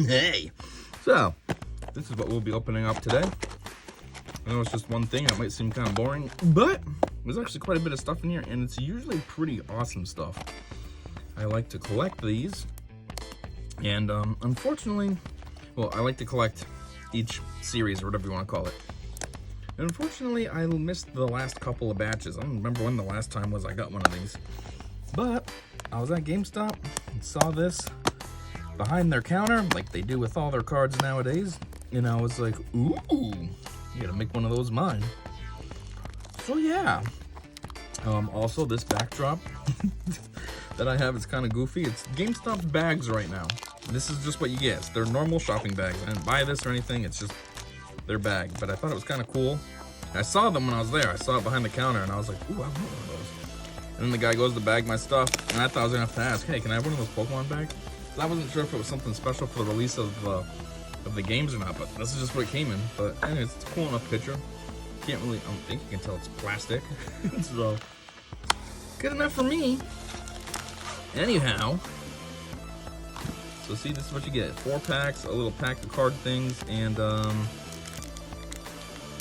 Hey! So, this is what we'll be opening up today. I know it's just one thing, it might seem kind of boring, but there's actually quite a bit of stuff in here, and it's usually pretty awesome stuff. I like to collect these, and unfortunately, well, I like to collect each series, or whatever you want to call it. And unfortunately, I missed the last couple of batches. I don't remember when the last time was I got one of these. But I was at GameStop and saw this behind their counter, like they do with all their cards nowadays. And I was like, ooh, you gotta make one of those mine. So yeah. Also, this backdrop that I have is kind of goofy. It's GameStop's bags right now. This is just what you get. It's their normal shopping bags. I didn't buy this or anything. It's just their bag. But I thought it was kind of cool. I saw them when I was there. I saw it behind the counter, and I was like, ooh, I want one of those. And then the guy goes to bag my stuff, and I thought I was gonna have to ask, hey, can I have one of those Pokemon bags? I wasn't sure if it was something special for the release of the games or not, but this is just what it came in. But anyways, it's a cool enough picture. Can't really, I don't think you can tell it's plastic. So, good enough for me. Anyhow, so see, this is what you get. 4 packs, a little pack of card things, and oh,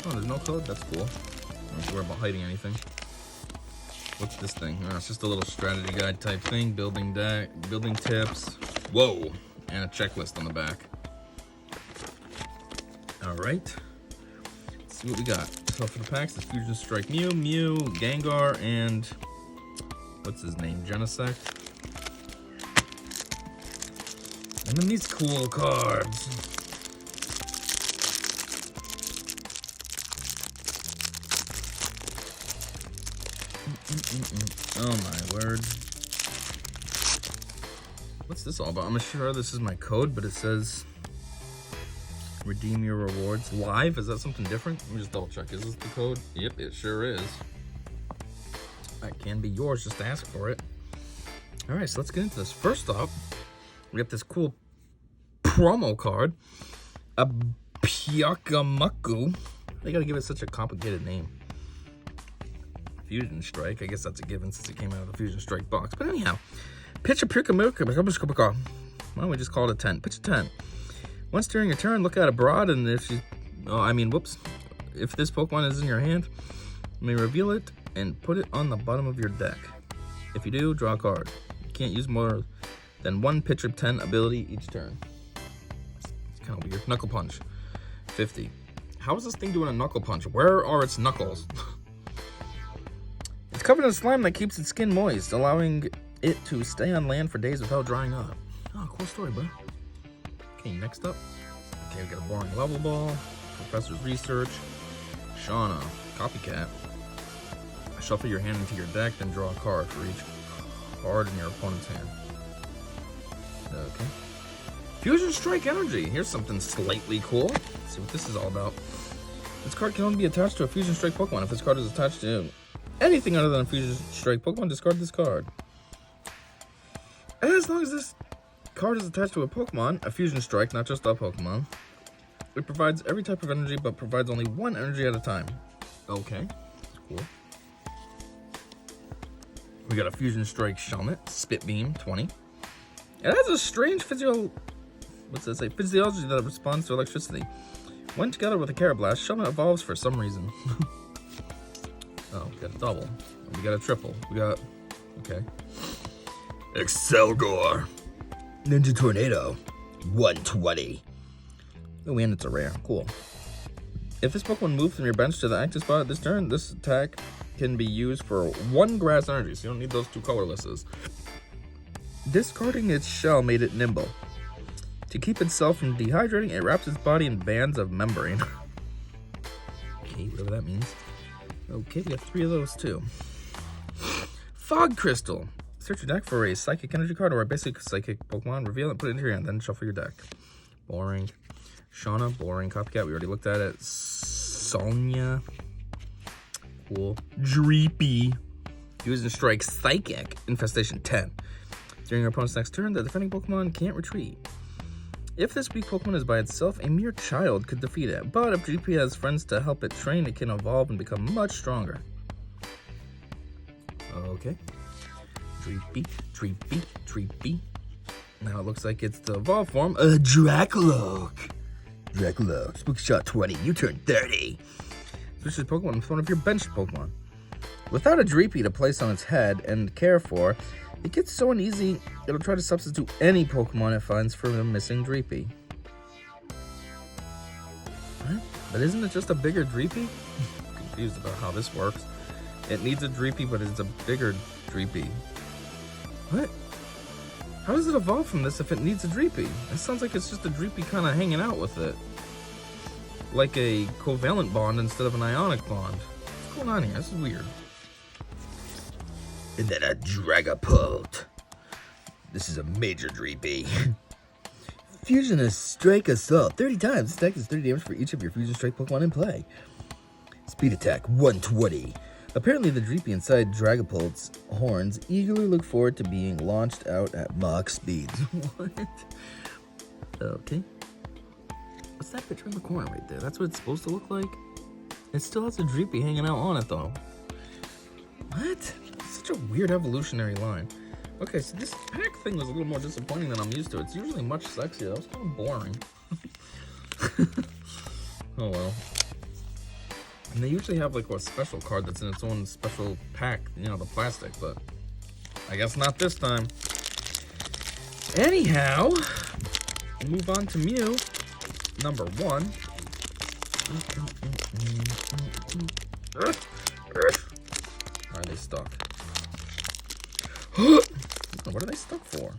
there's no code? That's cool. I don't have to worry about hiding anything. What's this thing? Oh, it's just a little strategy guide type thing, building deck, building tips. Whoa, and a checklist on the back. All right, let's see what we got. So for the packs, it's Fusion Strike Mew, Gengar, and what's his name? Genesect. And then these cool cards. Oh my word. What's this all about? I'm sure this is my code, but it says redeem your rewards live. Is that something different? Let me just double check. Is this the code? Yep, it sure is. That can be yours, just ask for it. All right, so let's get into this. First up, we got this cool promo card, a Pyakamaku. They gotta give it such a complicated name. Fusion Strike. I guess that's a given since it came out of the Fusion Strike box. But anyhow, pitch a Pyakamaku. Why don't we just call it a 10? Pitch a 10. Once during your turn, look at it broad, and if you, if this Pokemon is in your hand, you may reveal it and put it on the bottom of your deck. If you do, draw a card. You can't use more than one pitch of 10 ability each turn. It's kind of weird. Knuckle Punch. 50. How is this thing doing a Knuckle Punch? Where are its knuckles? It's covered in slime that keeps its skin moist, allowing it to stay on land for days without drying up. Oh, cool story, bro. Okay, next up. Okay, we got a boring level ball, Professor's Research, Shauna, Copycat. Shuffle your hand into your deck, then draw a card for each card in your opponent's hand. Okay. Fusion Strike Energy. Here's something slightly cool. Let's see what this is all about. This card can only be attached to a Fusion Strike Pokemon. If this card is attached to anything other than a Fusion Strike Pokemon, discard this card. As long as this card is attached to a Pokemon, a Fusion Strike, not just a Pokemon, it provides every type of energy, but provides only one energy at a time. Okay, that's cool. We got a Fusion Strike Shelmet, Spit Beam, 20. It has a strange physiology that responds to electricity. When together with a Carablast, Shelmet evolves for some reason. Oh, we got a double. We got a triple. We got, okay. Excelgor. Ninja Tornado. 120. Oh, and it's a rare. Cool. If this Pokemon moves from your bench to the active spot this turn, this attack can be used for 1 grass energy, so you don't need those 2 colorlesses. Discarding its shell made it nimble. To keep itself from dehydrating, it wraps its body in bands of membrane. Okay, whatever that means. Okay, we got 3 of those too. Fog Crystal. Search your deck for a psychic energy card or a basic psychic Pokemon. Reveal it, put it into your hand, then shuffle your deck. Boring. Shauna, boring. Copycat, we already looked at it. Sonya. Cool. Dreepy. Fusion Strike Psychic. Infestation 10. During your opponent's next turn, the defending Pokemon can't retreat. If this weak Pokemon is by itself, a mere child could defeat it. But if GP has friends to help it train, it can evolve and become much stronger. Okay. Dreepy, Dreepy, Dreepy. Now it looks like it's the evolved form, Dracoloak. Dracoloak, Spooky Shot 20, you turn 30. Switch this Pokemon with one of your benched Pokemon. Without a Dreepy to place on its head and care for, it gets so uneasy, it'll try to substitute any Pokemon it finds for the missing Dreepy. What? But isn't it just a bigger Dreepy? I'm confused about how this works. It needs a Dreepy, but it's a bigger Dreepy. What? How does it evolve from this if it needs a Dreepy? It sounds like it's just a Dreepy kind of hanging out with it. Like a covalent bond instead of an ionic bond. What's going on here? This is weird. And then a Dragapult. This is a major Dreepy. Fusion Strike Assault 30 times. This attack is 30 damage for each of your Fusion Strike Pokemon in play. Speed attack 120. Apparently the Dreepy inside Dragapult's horns eagerly look forward to being launched out at Mach speeds. What? Okay. What's that picture in the corner right there? That's what it's supposed to look like? It still has a Dreepy hanging out on it though. What? Such a weird evolutionary line. Okay, so this pack thing was a little more disappointing than I'm used to. It's usually much sexier. That was kind of boring. Oh well. And they usually have like a special card that's in its own special pack, you know, the plastic, but I guess not this time. Anyhow, we'll move on to Mew, number 1. Are they stuck? What are they stuck for?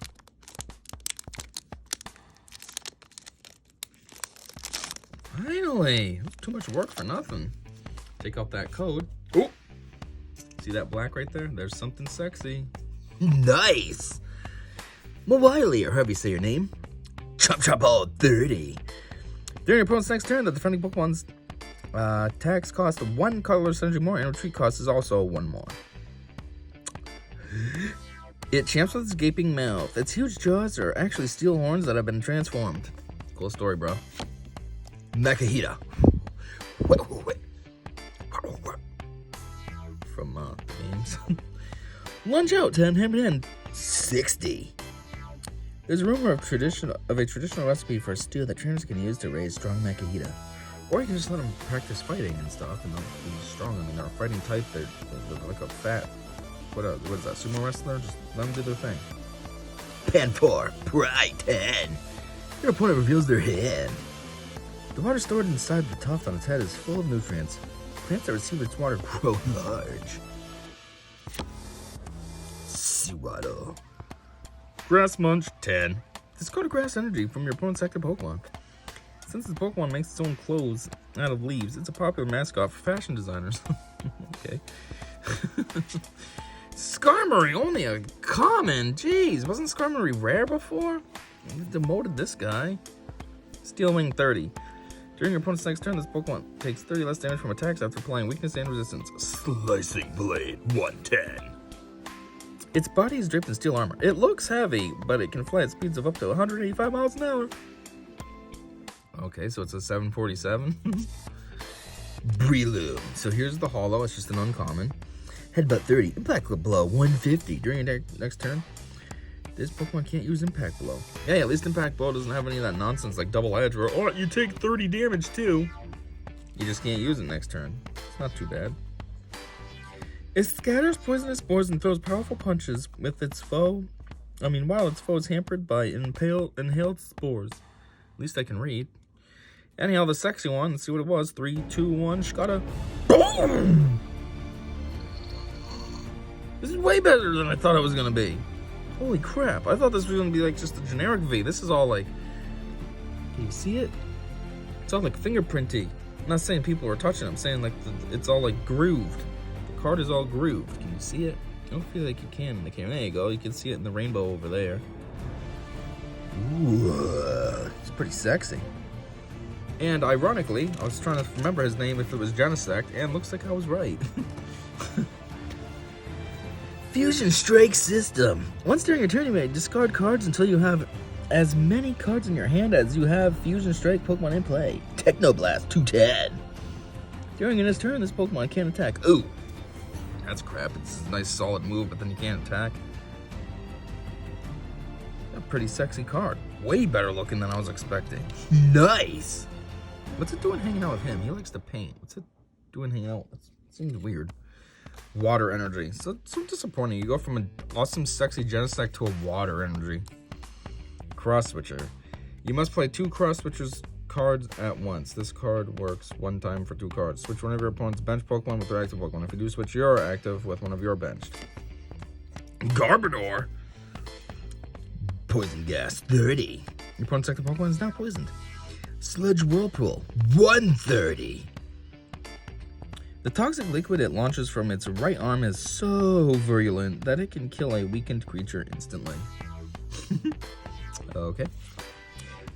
Finally! Too much work for nothing. Take out that code. Oh! See that black right there? There's something sexy. Nice! Mawile, or however you say your name. Chop Chop All 30. During your opponent's next turn, the defending Pokemon's attacks cost 1 colorless energy more, and retreat cost is also 1 more. It champs with its gaping mouth. Its huge jaws are actually steel horns that have been transformed. Cool story, bro. Makahita. From the games. Lunge out, 10, 60. There's a rumor of a traditional recipe for a stew that trainers can use to raise strong Makahita. Or you can just let them practice fighting and stuff, and they'll be strong. I mean, they're a fighting type. They're like a fat, what is that, sumo wrestler? Just let them do their thing. Pan 4, Pride 10. Your opponent reveals their hand. The water stored inside the tuft on its head is full of nutrients. Plants that receive its water grow large. Sewaddle. Grass Munch 10. Discard a grass energy from your opponent's active Pokemon. Since the Pokemon makes its own clothes out of leaves, it's a popular mascot for fashion designers. Okay. Skarmory, only a common. Jeez, wasn't Skarmory rare before? We demoted this guy. Steel Wing 30. During your opponent's next turn, this Pokemon takes 30 less damage from attacks after applying weakness and resistance. Slicing Blade 110. Its body is draped in steel armor. It looks heavy, but it can fly at speeds of up to 185 miles an hour. Okay, so it's a 747. Breloom. So here's the holo. It's just an uncommon. Headbutt 30. Impact Blow 150. During your next turn, this Pokemon can't use Impact Blow. Yeah, at least Impact Blow doesn't have any of that nonsense like Double Edge where, oh, you take 30 damage too. You just can't use it next turn. It's not too bad. It scatters poisonous spores and throws powerful punches with its foe. While its foe is hampered by inhaled spores. At least I can read. Anyhow, the sexy one, let's see what it was. 3, 2, 1, Shkata. Boom! This is way better than I thought it was going to be. Holy crap. I thought this was going to be like just a generic V. This is all like... Can you see it? It's all like fingerprinty. I'm not saying people are touching it. I'm saying like it's all like grooved. The card is all grooved. Can you see it? I don't feel like you can in the camera. There you go. You can see it in the rainbow over there. Ooh, it's pretty sexy. And ironically, I was trying to remember his name if it was Genesect, and looks like I was right. Fusion Strike System. Once during your turn, you may discard cards until you have as many cards in your hand as you have Fusion Strike Pokemon in play. Technoblast 210. During his turn, this Pokemon can't attack. Ooh, that's crap. It's a nice solid move, but then you can't attack. pretty sexy card. Way better looking than I was expecting. Nice! What's it doing hanging out with him? He likes to paint. What's it doing hanging out? It seems weird. Water energy. So disappointing. You go from an awesome, sexy Genesect to a water energy. Cross Switcher. You must play 2 Cross Switchers cards at once. This card works 1 time for 2 cards. Switch one of your opponent's bench Pokemon with their active Pokemon. If you do, switch your active with one of your benched. Garbodor. Poison Gas 30. Your opponent's active Pokemon is now poisoned. Sludge Whirlpool 130. The toxic liquid it launches from its right arm is so virulent that it can kill a weakened creature instantly. Okay.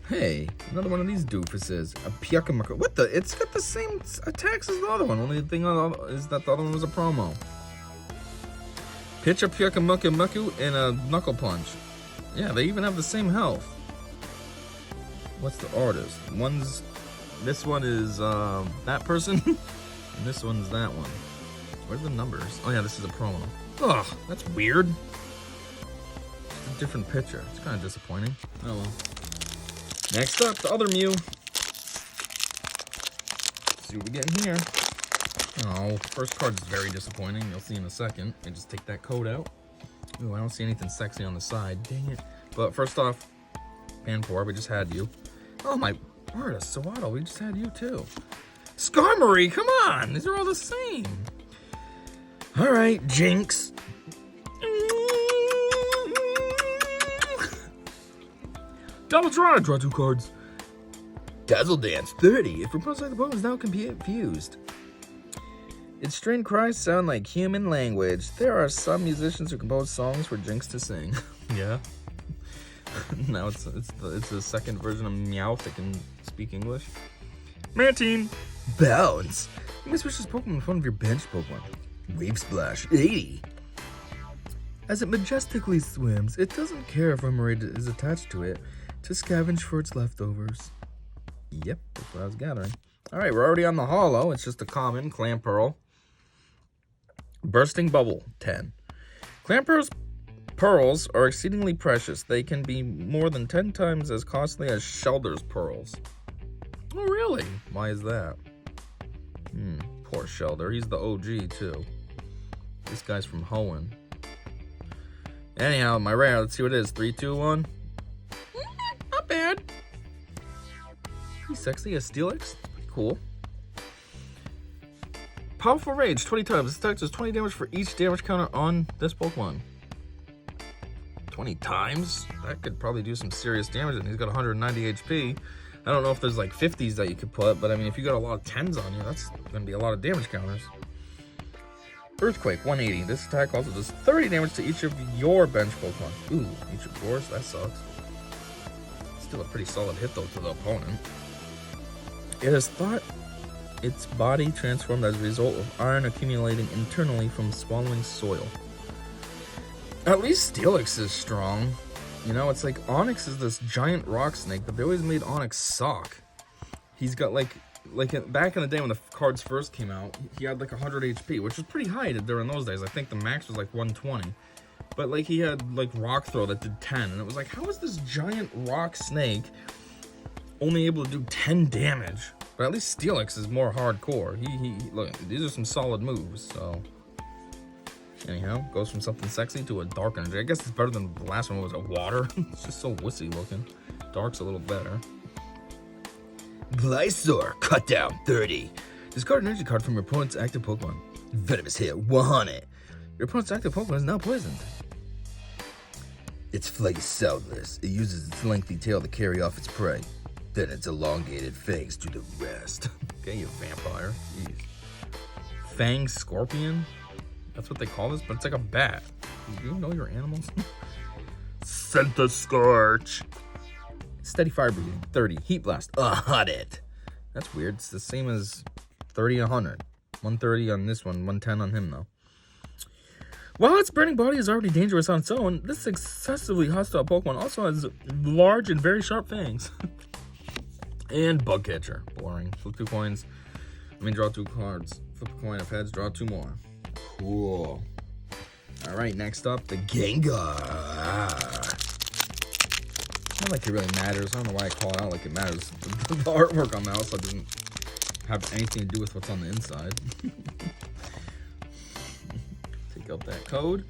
Hey, another one of these doofuses. A Pyukumuku. What the? It's got the same attacks as the other one. Only thing is that the other one was a promo. Pitch a Pyukumuku and a Knuckle Punch. Yeah, they even have the same health. What's the artist? This one is that person, and this one's that one. Where's the numbers? Oh yeah, this is a promo. Ugh, that's weird. It's a different picture. It's kind of disappointing. Oh well. Next up, the other Mew. Let's see what we get in here. Oh, first card is very disappointing. You'll see in a second. I just take that code out. Ooh, I don't see anything sexy on the side. Dang it. But first off, Panpour, we just had you. Oh my word, a Sewaddle, we just had you too. Skarmory, come on! These are all the same. Alright, Jinx. Double draw, draw 2 cards. Dazzle Dance 30. If repulsed like the Pokemon is now confused. Its strained cries sound like human language. There are some musicians who compose songs for Jinx to sing. Yeah. Now it's a second version of Meowth that can speak English. Mantine. Bounce. You may switch this Pokemon with one of your bench Pokemon. Wave Splash 80. As it majestically swims, it doesn't care if Remoraid is attached to it to scavenge for its leftovers. Yep, that's what I was gathering. Alright, we're already on the holo. It's just a common Clamperl. Bursting Bubble 10. Clamperl's pearls are exceedingly precious. They can be more than 10 times as costly as Shelder's pearls. Oh, really? Why is that? Poor Shelder. He's the OG, too. This guy's from Hoenn. Anyhow, my rare. Let's see what it is. 3, 2, 1. Not bad. Pretty sexy. A Steelix. Pretty cool. Powerful Rage. 20 times. This attack does 20 damage for each damage counter on this Pokemon. 20 times? That could probably do some serious damage, and he's got 190 HP. I don't know if there's like 50s that you could put, but I mean, if you got a lot of 10s on you, that's going to be a lot of damage counters. Earthquake 180. This attack also does 30 damage to each of your bench Pokemon. Ooh, each of yours? That sucks. Still a pretty solid hit, though, to the opponent. It has thought its body transformed as a result of iron accumulating internally from swallowing soil. At least Steelix is strong. You know, it's like Onix is this giant rock snake, but they always made Onix suck. He's got like back in the day when the cards first came out, he had like 100 HP, which was pretty high during those days. I think the max was like 120. But like he had like Rock Throw that did 10, and it was like, how is this giant rock snake only able to do 10 damage? But at least Steelix is more hardcore. He look, these are some solid moves, so. Anyhow, goes from something sexy to a dark energy. I guess it's better than the last one was a water. It's just so wussy looking. Dark's a little better. Glysaur, cut down 30. Discard an energy card from your opponent's active Pokemon. Venomous Hit 100. Your opponent's active Pokemon is now poisoned. Its flight is soundless. It uses its lengthy tail to carry off its prey. Then its elongated fangs do the rest. Okay, you vampire. Jeez. Fang Scorpion? That's what they call this, but it's like a bat. Do you know your animals? Centiskorch. Steady Fire Breathing, 30. Heat Blast, 100. That's weird. It's the same as 30 and 100. 130 on this one, 110 on him, though. While its burning body is already dangerous on its own, this excessively hostile Pokemon also has large and very sharp fangs. And Bug Catcher. Boring. Flip 2 coins. Draw 2 cards. Flip a coin of heads, draw 2 more. Cool. Alright, next up, the Gengar. not like it really matters. I don't know why I call it out like it matters. The artwork on the outside doesn't have anything to do with what's on the inside. Take out that code.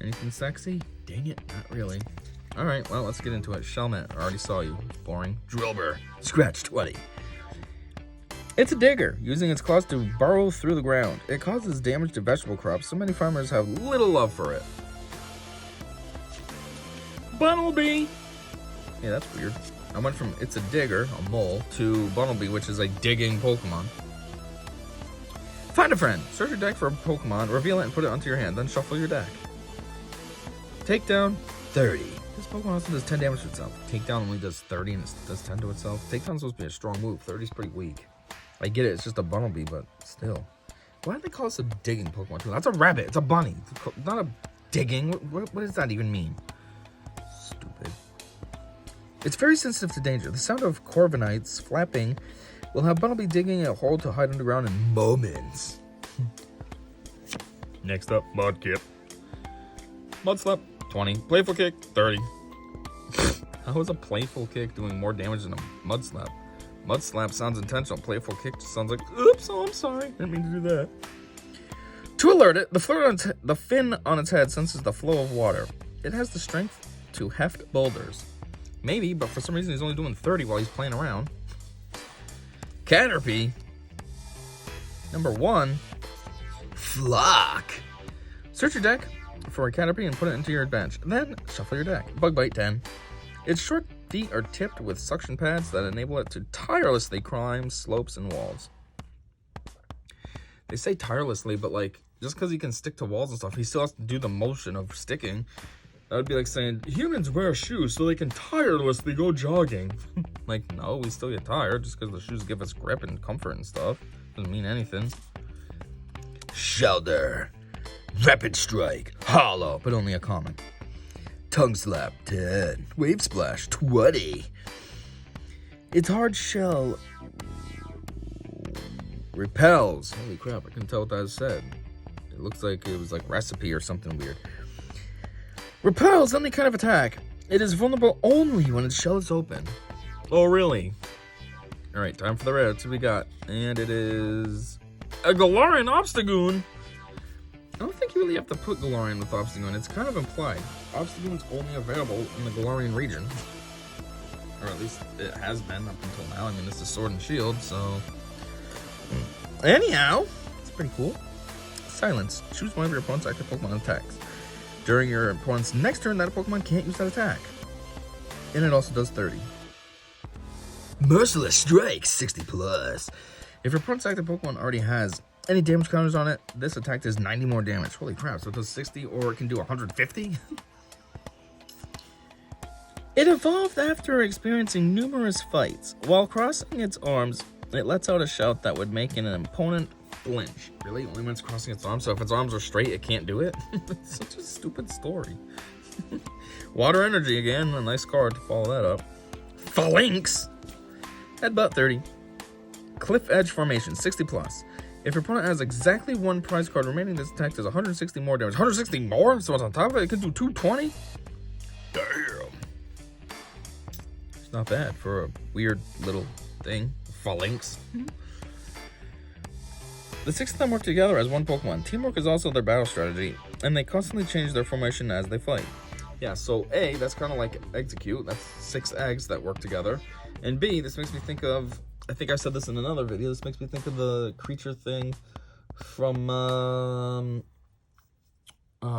Anything sexy? Dang it, not really. Alright, well, let's get into it. Shellnet, I already saw you. Boring. Drillbur. Scratch 20. It's a digger, using its claws to burrow through the ground. It causes damage to vegetable crops, so many farmers have little love for it. Bunnelby! Yeah, that's weird. I went from it's a digger, a mole, to Bunnelby, which is a digging Pokemon. Find a friend. Search your deck for a Pokemon, reveal it, and put it onto your hand. Then shuffle your deck. Takedown, 30. This Pokemon also does 10 damage to itself. Takedown only does 30 and it does 10 to itself. Takedown's supposed to be a strong move. 30 is pretty weak. I get it, it's just a Bunnelby, but still. Why do they call this a digging Pokemon too? That's a rabbit, it's a bunny. It's not a digging. What does that even mean? Stupid. It's very sensitive to danger. The sound of Corviknights flapping will have Bunnelby digging a hole to hide underground in moments. Next up, Mudkip. Mudslap, 20. Playful Kick, 30. How is a Playful Kick doing more damage than a Mudslap? Mudslap sounds intentional. Playful Kick just sounds like, oops, oh, I'm sorry. Didn't mean to do that. To alert it, the fin on its head senses the flow of water. It has the strength to heft boulders. Maybe, but for some reason he's only doing 30 while he's playing around. Caterpie. Number 1. Flock. Search your deck for a Caterpie and put it into your bench. Then shuffle your deck. Bug Bite, 10. Its short feet are tipped with suction pads that enable it to tirelessly climb slopes and walls. They say tirelessly, but like, just because he can stick to walls and stuff, he still has to do the motion of sticking. That would be like saying, humans wear shoes so they can tirelessly go jogging. Like, no, we still get tired just because the shoes give us grip and comfort and stuff. Doesn't mean anything. Shelter. Rapid Strike. Hollow, but only a common. Tongue Slap, 10. Wave Splash, 20. Its hard shell repels. Holy crap, I couldn't tell what that said. It looks like it was like recipe or something weird. Repels any kind of attack. It is vulnerable only when its shell is open. Oh, really? Alright, time for the rare. Let's see what we got. And it is a Galarian Obstagoon. I don't think you really have to put Galarian with Obstagoon. It's kind of implied. Obstagoon's only available in the Galarian region. Or at least it has been up until now. I mean, it's a Sword and Shield, so... Anyhow, it's pretty cool. Silence. Choose one of your opponent's active Pokemon attacks. During your opponent's next turn, that Pokemon can't use that attack. And it also does 30. Merciless Strike, 60 plus. If your opponent's active Pokemon already has any damage counters on it, this attack does 90 more damage. Holy crap, so it does 60 or it can do 150? It evolved after experiencing numerous fights. While crossing its arms, it lets out a shout that would make an opponent flinch. Really? Only when it's crossing its arms? So if its arms are straight, it can't do it? It's such a stupid story. Water Energy again, a nice card to follow that up. Phalanx! Headbutt, 30. Cliff Edge Formation, 60 plus. If your opponent has exactly one prize card remaining, this attack does 160 more damage. 160 more? So it's on top of it? It can do 220? Damn. It's not bad for a weird little thing. Phalanx. The 6 of them work together as one Pokemon. Teamwork is also their battle strategy, and they constantly change their formation as they fight. Yeah, so A, that's kind of like Execute. That's 6 eggs that work together. And B, this makes me think of... I think I said this in another video. This makes me think of the creature thing from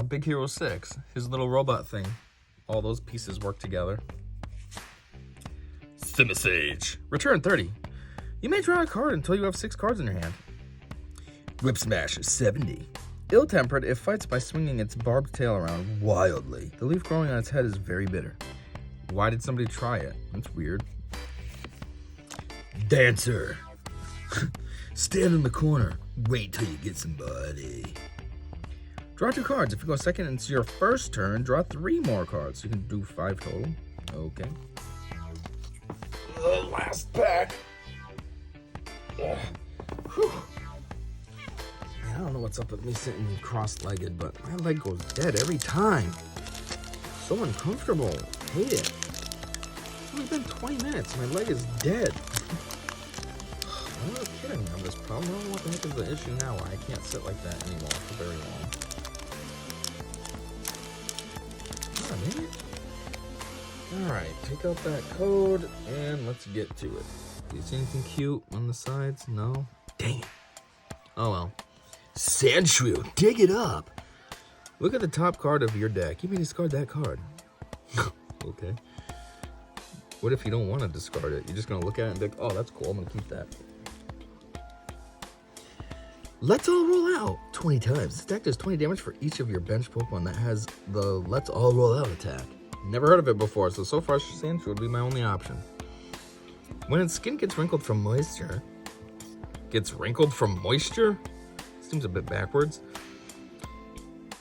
Big Hero 6. His little robot thing. All those pieces work together. Simisage. Return 30. You may draw a card until you have 6 cards in your hand. Whip Smash 70. Ill-tempered, it fights by swinging its barbed tail around wildly. The leaf growing on its head is very bitter. Why did somebody try it? That's weird. Dancer. Stand in the corner. Wait till you get somebody. Draw 2 cards. If you go second into your first turn, draw 3 more cards. You can do 5 total. Okay. The last pack. Man, I don't know what's up with me sitting cross-legged, but my leg goes dead every time. So uncomfortable. Hate it. It's only been 20 minutes. My leg is dead. I'm not kidding. I have this problem. I don't know what the heck is the issue now. I can't sit like that anymore for very long. Oh, man. Alright, take out that code and let's get to it. Do you see anything cute on the sides? No? Dang it. Oh well. Sandshrew, dig it up. Look at the top card of your deck. You may discard that card. Okay. What if you don't want to discard it? You're just going to look at it and be like, oh, that's cool. I'm going to keep that. Let's all roll out 20 times. This deck does 20 damage for each of your bench Pokemon that has the Let's All Roll Out attack. Never heard of it before, so far Sandshrew would be my only option. When its skin gets wrinkled from moisture... Gets wrinkled from moisture? Seems a bit backwards.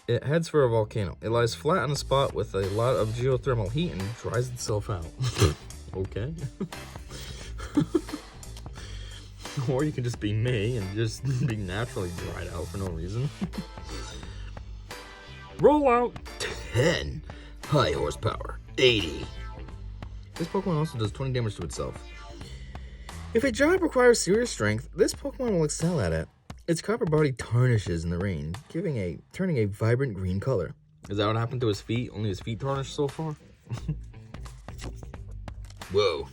It heads for a volcano. It lies flat on a spot with a lot of geothermal heat and dries itself out. Okay. Or you can just be me and just be naturally dried out for no reason. Roll out 10. High horsepower. 80. This Pokemon also does 20 damage to itself. If a job requires serious strength, this Pokemon will excel at it. Its copper body tarnishes in the rain, turning a vibrant green color. Is that what happened to his feet? Only his feet tarnished so far? Whoa.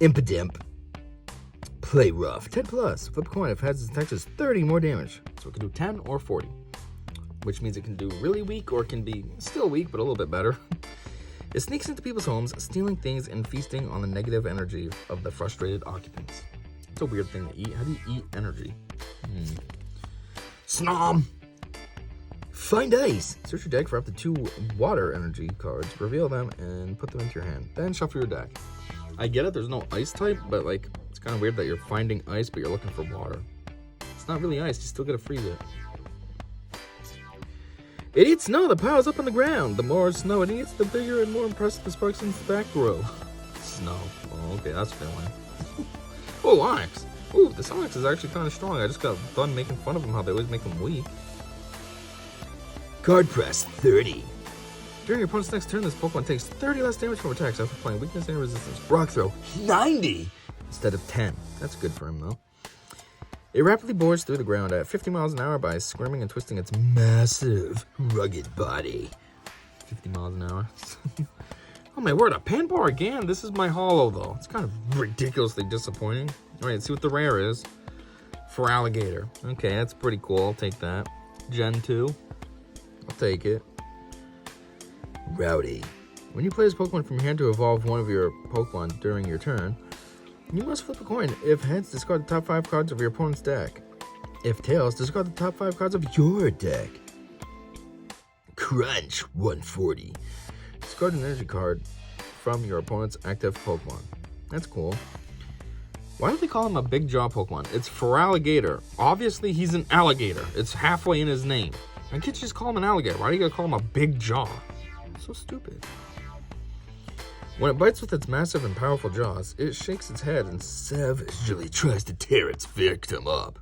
Impidimp. Play rough. 10 plus. Flip a coin. If it has its attack, does 30 more damage. So it can do 10 or 40. Which means it can do really weak or it can be still weak, but a little bit better. It sneaks into people's homes, stealing things and feasting on the negative energy of the frustrated occupants. It's a weird thing to eat. How do you eat energy? Snom! Find ice! Search your deck for up to 2 water energy cards, reveal them, and put them into your hand. Then shuffle your deck. I get it, there's no ice type, but like, it's kind of weird that you're finding ice, but you're looking for water. It's not really ice, you still gotta freeze it. It eats snow that piles up on the ground. The more snow it eats, the bigger and more impressive the sparks in its back grow. Snow. Oh, okay, that's failing. Oh, Onyx. Ooh, this Onyx is actually kind of strong. I just got done making fun of him, how they always make him weak. Card press 30. During your opponent's next turn, this Pokemon takes 30 less damage from attacks after applying weakness and resistance. Rock throw 90 instead of 10. That's good for him, though. It rapidly bores through the ground at 50 miles an hour by squirming and twisting its massive, rugged body. 50 miles an hour. Oh my word, a Panbar again? This is my holo, though. It's kind of ridiculously disappointing. All right, let's see what the rare is. For Alligator. Okay, that's pretty cool. I'll take that. Gen 2. I'll take it. Rowdy. When you play this Pokemon from your hand to evolve one of your Pokemon during your turn, you must flip a coin. If heads, discard the top 5 cards of your opponent's deck. If tails, discard the top 5 cards of your deck. Crunch 140. Discard an energy card from your opponent's active Pokemon. That's cool. Why do they call him a big jaw Pokemon? It's for alligator. Obviously, he's an alligator. It's halfway in his name. I can't just call him an alligator. Why do you gotta call him a big jaw? So stupid. When it bites with its massive and powerful jaws, it shakes its head and savagely tries to tear its victim up.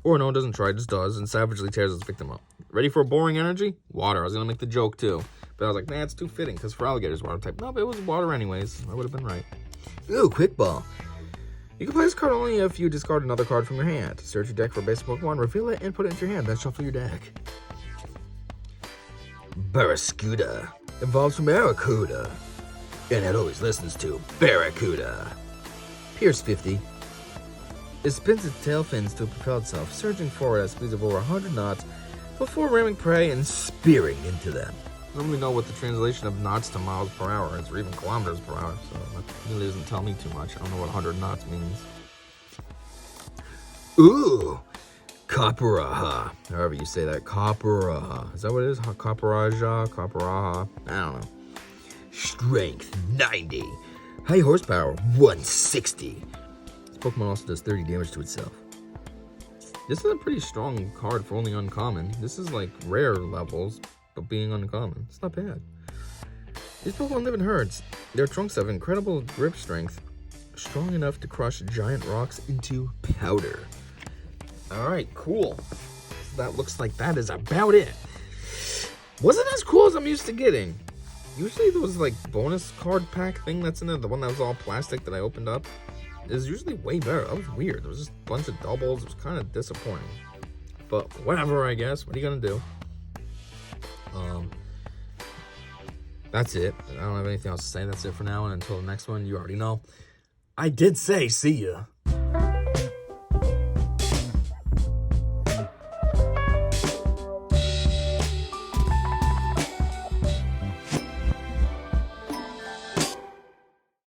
Or no, it doesn't try, it just does, and savagely tears its victim up. Ready for a boring energy? Water. I was gonna make the joke too. But I was like, nah, it's too fitting, because for alligators, water type. No, but it was water anyways. I would have been right. Ooh, quick ball. You can play this card only if you discard another card from your hand. Search your deck for a basic Pokemon, reveal it, and put it into your hand. Then shuffle your deck. Barraskewda. Evolves from Barracuda. And it always listens to Barracuda. Pierce 50. It spins its tail fins to propel itself, surging forward at speeds of over 100 knots before ramming prey and spearing into them. I don't really know what the translation of knots to miles per hour is, or even kilometers per hour, so that really doesn't tell me too much. I don't know what 100 knots means. Ooh! Copperaha. However you say that. Copperaha. Is that what it is? Copperaja? Copperaha? I don't know. Strength 90. High horsepower 160. This Pokemon also does 30 damage to itself. This is a pretty strong card for only uncommon. This is like rare levels, but being uncommon. It's not bad. These Pokemon live in herds. Their trunks have incredible grip strength, strong enough to crush giant rocks into powder. Alright, cool. That looks like that is about it. Wasn't as cool as I'm used to getting. Usually those, like, bonus card pack thing that's in there, the one that was all plastic that I opened up, is usually way better. That was weird. There was just a bunch of doubles. It was kind of disappointing. But whatever, I guess. What are you going to do? That's it. I don't have anything else to say. That's it for now. And until the next one, you already know. I did say see ya.